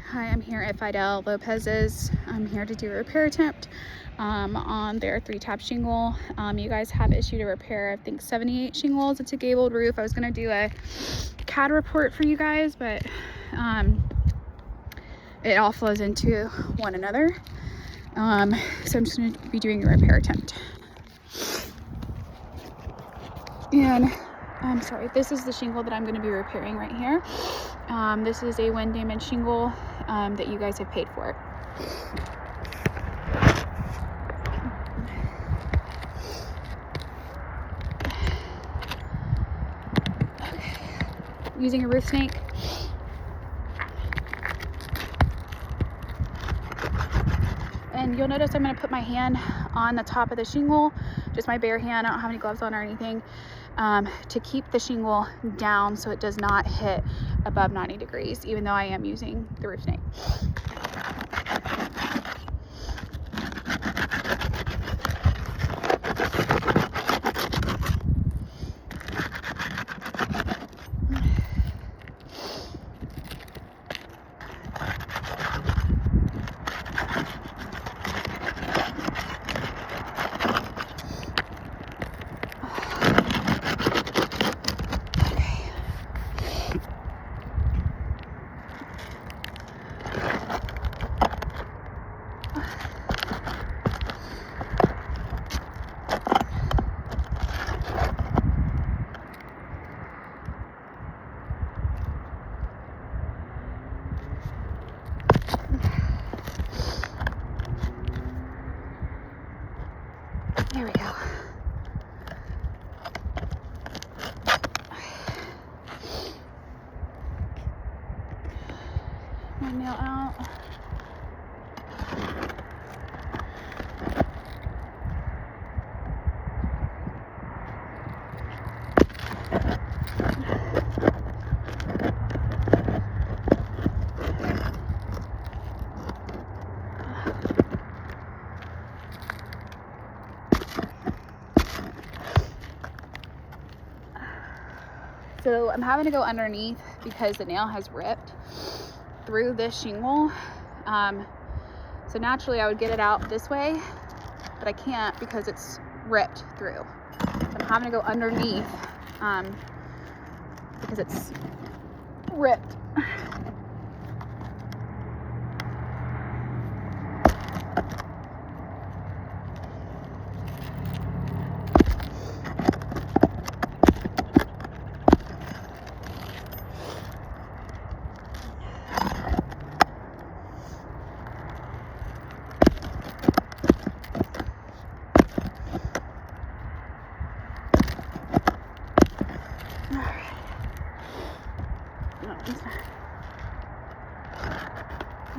Hi, I'm here at Fidel Lopez's. I'm here to do a repair attempt on their 3-tap shingle. You guys have issued a repair, I think 78 shingles. It's a gabled roof. I was gonna do a CAD report for you guys, but it all flows into one another. So I'm just gonna be doing a repair attempt. And I'm sorry, this is the shingle that I'm going to be repairing right here. This is a wind damage shingle that you guys have paid for. Okay. Using a roof snake. And you'll notice I'm going to put my hand on the top of the shingle, just my bare hand. I don't have any gloves on or anything, to keep the shingle down so it does not hit above 90 degrees, even though I am using the roof snake. There we go. My nail out. So I'm having to go underneath because the nail has ripped through this shingle. So naturally I would get it out this way, but I can't because it's ripped through. So I'm having to go underneath because it's ripped.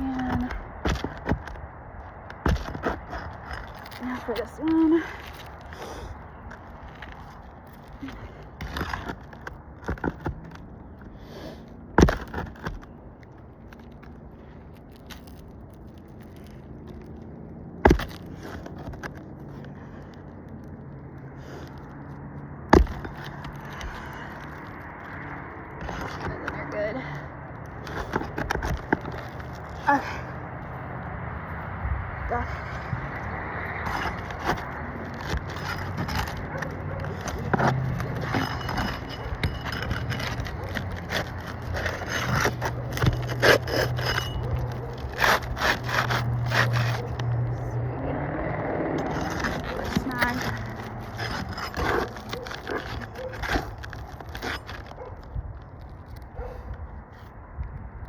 And now for this one. They're good. Okay. Got it. Snag.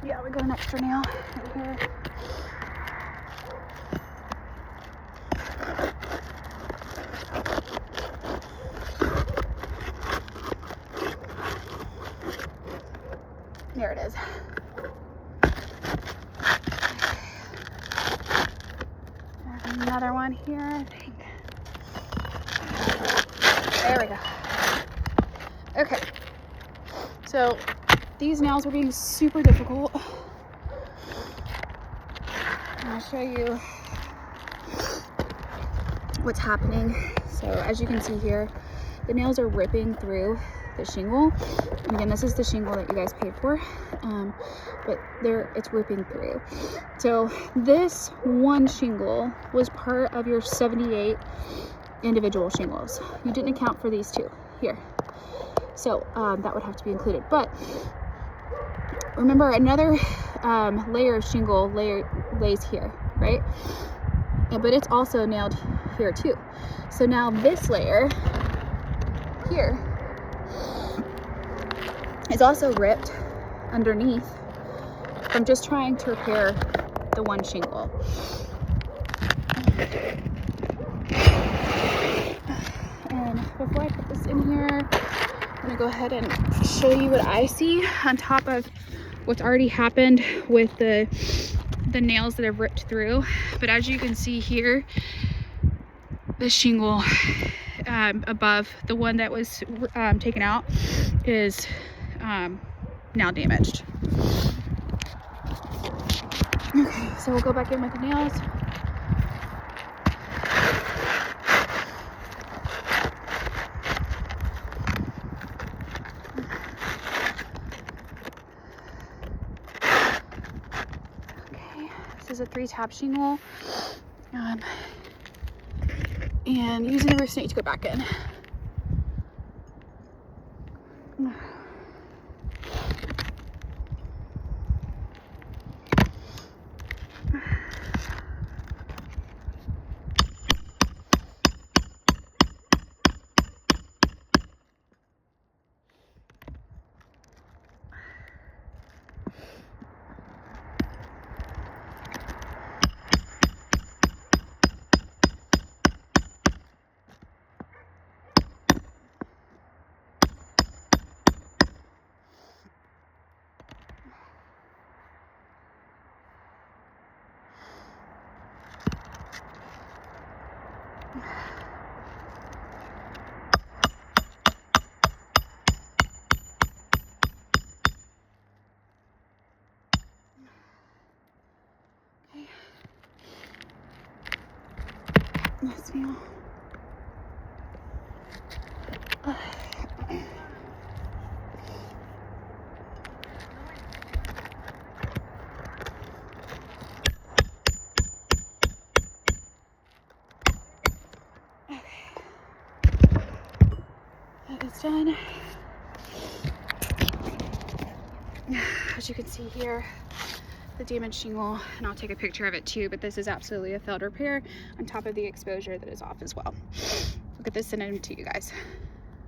Yeah, we got an extra nail right here. There it is. There's another one here, I think. There we go. Okay. So these nails are being super difficult. I'll show you what's happening. So as you can see here, the nails are ripping through the shingle. And again, this is the shingle that you guys paid for, but it's ripping through. So this one shingle was part of your 78 individual shingles. You didn't account for these two here. So that would have to be included. But remember, another layer of shingle lays here, right? But it's also nailed here too. So now this layer here is also ripped underneath from just trying to repair the one shingle. And before I put this in here, I'm gonna go ahead and show you what I see on top of what's already happened with the nails that have ripped through. But as you can see here, the shingle above the one that was taken out is now damaged. Okay, so we'll go back in with the nails. Okay, this is a 3-tab shingle. And using the roof snake to go back in. Yes, nail. That is done. As you can see here, the damaged shingle, and I'll take a picture of it too, but this is absolutely a failed repair on top of the exposure that is off as well. Look at this, send it to you guys.